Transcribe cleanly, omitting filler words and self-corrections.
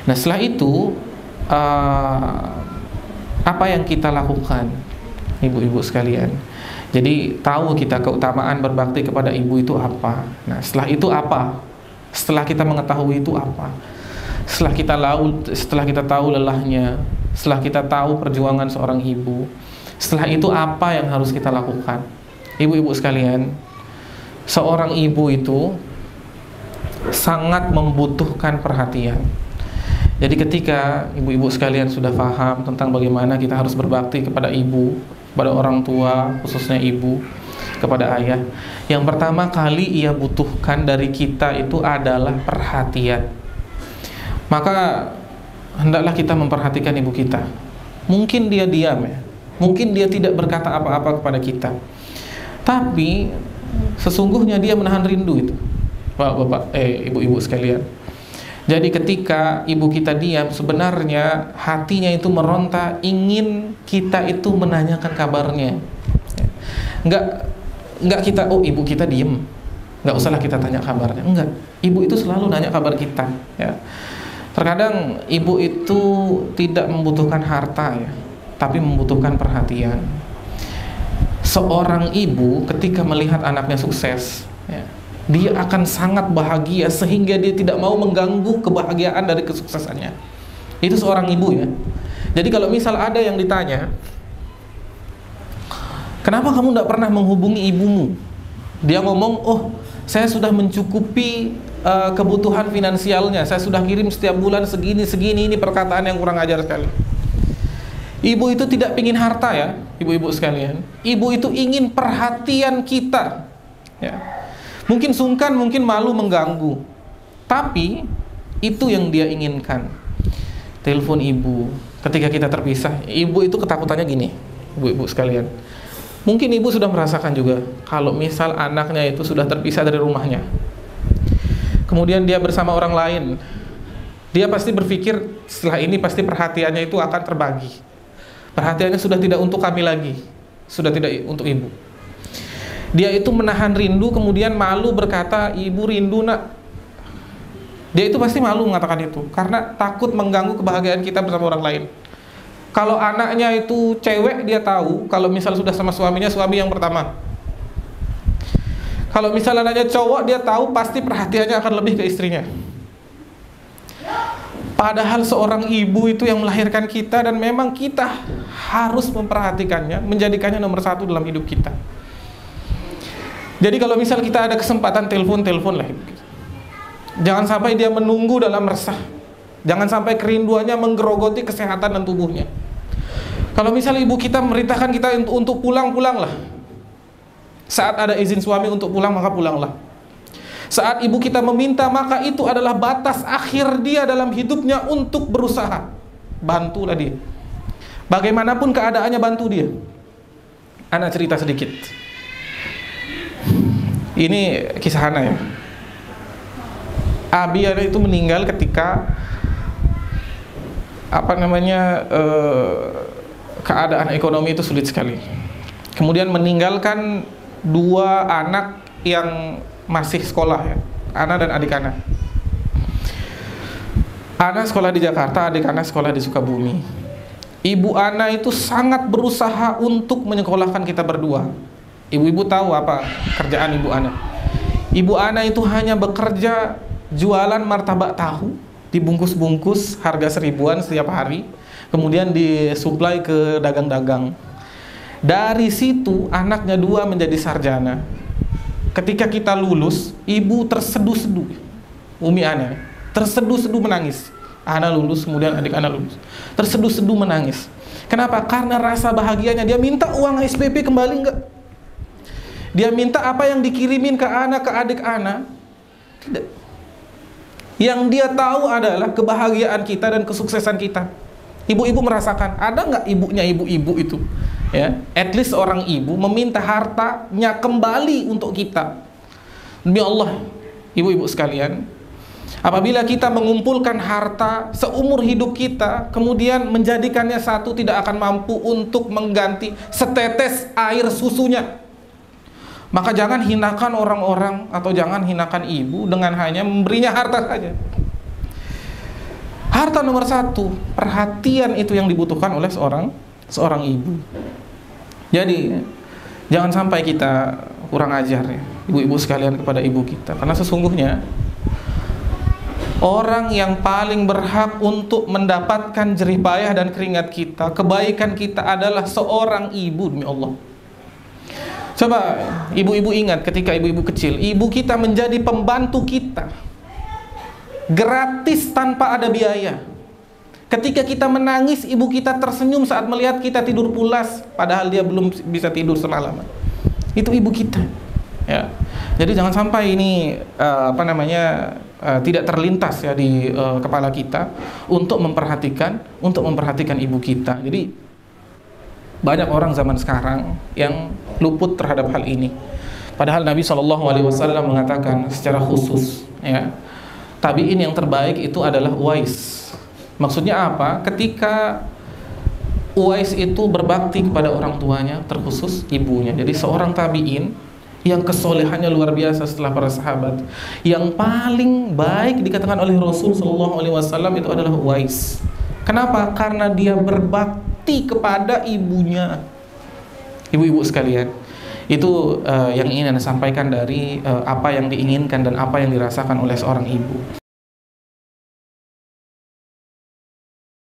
Nah, setelah itu apa yang kita lakukan, ibu-ibu sekalian? Jadi tahu kita keutamaan berbakti kepada ibu itu apa. Nah, setelah itu apa? Setelah kita mengetahui itu apa? Setelah kita tahu lelahnya, setelah kita tahu perjuangan seorang ibu, setelah itu apa yang harus kita lakukan? Ibu-ibu sekalian, seorang ibu itu sangat membutuhkan perhatian. Jadi ketika ibu-ibu sekalian sudah paham tentang bagaimana kita harus berbakti kepada ibu, kepada orang tua, khususnya ibu, kepada ayah, yang pertama kali ia butuhkan dari kita itu adalah perhatian. Maka hendaklah kita memperhatikan ibu kita. Mungkin dia diam ya, mungkin dia tidak berkata apa-apa kepada kita, tapi sesungguhnya dia menahan rindu itu, bapak-bapak, ibu-ibu sekalian. Jadi ketika ibu kita diam, sebenarnya hatinya itu meronta, ingin kita itu menanyakan kabarnya. Enggak kita, oh ibu kita diem, enggak usahlah kita tanya kabarnya. Enggak, ibu itu selalu nanya kabar kita. Ya. Terkadang ibu itu tidak membutuhkan harta ya, tapi membutuhkan perhatian. Seorang ibu ketika melihat anaknya sukses, ya, dia akan sangat bahagia sehingga dia tidak mau mengganggu kebahagiaan dari kesuksesannya. Itu seorang ibu ya. Jadi kalau misal ada yang ditanya, kenapa kamu tidak pernah menghubungi ibumu? Dia ngomong, oh saya sudah mencukupi kebutuhan finansialnya, saya sudah kirim setiap bulan segini, ini perkataan yang kurang ajar sekali. Ibu itu tidak ingin harta ya, ibu-ibu sekalian. Ibu itu ingin perhatian kita ya. Mungkin sungkan, mungkin malu mengganggu, tapi itu yang dia inginkan. Telepon ibu ketika kita terpisah. Ibu itu ketakutannya gini, ibu-ibu sekalian. Mungkin ibu sudah merasakan juga, kalau misal anaknya itu sudah terpisah dari rumahnya, kemudian dia bersama orang lain, dia pasti berpikir setelah ini pasti perhatiannya itu akan terbagi. Perhatiannya sudah tidak untuk kami lagi, sudah tidak untuk ibu. Dia itu menahan rindu, kemudian malu berkata, ibu rindu nak. Dia itu pasti malu mengatakan itu, karena takut mengganggu kebahagiaan kita bersama orang lain. Kalau anaknya itu cewek, dia tahu, kalau misal sudah sama suaminya, suami yang pertama. Kalau misal anaknya cowok, dia tahu pasti perhatiannya akan lebih ke istrinya. Padahal seorang ibu itu yang melahirkan kita, dan memang kita harus memperhatikannya, menjadikannya nomor satu dalam hidup kita. Jadi kalau misal kita ada kesempatan telepon lah. Jangan sampai dia menunggu dalam resah. Jangan sampai kerinduannya menggerogoti kesehatan dan tubuhnya. Kalau misal ibu kita memerintahkan kita untuk pulanglah. Saat ada izin suami untuk pulang, maka pulanglah. Saat ibu kita meminta, maka itu adalah batas akhir dia dalam hidupnya untuk berusaha. Bantulah dia. Bagaimanapun keadaannya, bantu dia. Anak cerita sedikit. Ini kisah Hana ya. Abi ada itu meninggal ketika keadaan ekonomi itu sulit sekali. Kemudian meninggalkan dua anak yang masih sekolah ya, Ana dan adik Ana. Ana sekolah di Jakarta, adik Ana sekolah di Sukabumi. Ibu Ana itu sangat berusaha untuk menyekolahkan kita berdua. Ibu-ibu tahu apa kerjaan ibu Ana? Ibu Ana itu hanya bekerja jualan martabak tahu, dibungkus-bungkus harga 1000-an setiap hari, kemudian disuplai ke dagang-dagang. Dari situ anaknya dua menjadi sarjana. Ketika kita lulus, ibu terseduh-seduh. Umi Ana terseduh-seduh menangis. Ana lulus, kemudian adik Ana lulus. Terseduh-seduh menangis. Kenapa? Karena rasa bahagianya. Dia minta uang SPP kembali enggak? Dia minta apa yang dikirimin ke Ana, ke adik Ana? Tidak. Yang dia tahu adalah kebahagiaan kita dan kesuksesan kita. Ibu-ibu merasakan, ada nggak ibunya ibu-ibu itu? Ya, at least seorang ibu meminta hartanya kembali untuk kita. Demi Allah, ibu-ibu sekalian, apabila kita mengumpulkan harta seumur hidup kita, kemudian menjadikannya satu, tidak akan mampu untuk mengganti setetes air susunya, maka jangan hinakan orang-orang atau jangan hinakan ibu dengan hanya memberinya harta saja. Harta nomor satu, perhatian itu yang dibutuhkan oleh seorang ibu. Jadi jangan sampai kita kurang ajar ya, ibu-ibu sekalian, kepada ibu kita. Karena sesungguhnya orang yang paling berhak untuk mendapatkan jerih payah dan keringat kita, kebaikan kita, adalah seorang ibu, demi Allah. Coba ibu-ibu ingat ketika ibu-ibu kecil, ibu kita menjadi pembantu kita gratis tanpa ada biaya. Ketika kita menangis, ibu kita tersenyum saat melihat kita tidur pulas padahal dia belum bisa tidur semalaman. Itu ibu kita, ya. Jadi jangan sampai ini tidak terlintas ya di kepala kita untuk memperhatikan ibu kita. Jadi banyak orang zaman sekarang yang luput terhadap hal ini. Padahal Nabi SAW mengatakan secara khusus, ya, tabi'in yang terbaik itu adalah Uwais. Maksudnya apa? Ketika Uwais itu berbakti kepada orang tuanya, terkhusus ibunya. Jadi seorang tabi'in yang kesolehannya luar biasa setelah para sahabat, yang paling baik dikatakan oleh Rasul SAW itu adalah Uwais. Kenapa? Karena dia berbakti kepada ibunya. Ibu-ibu sekalian, itu yang ingin Anda sampaikan dari apa yang diinginkan dan apa yang dirasakan oleh seorang ibu.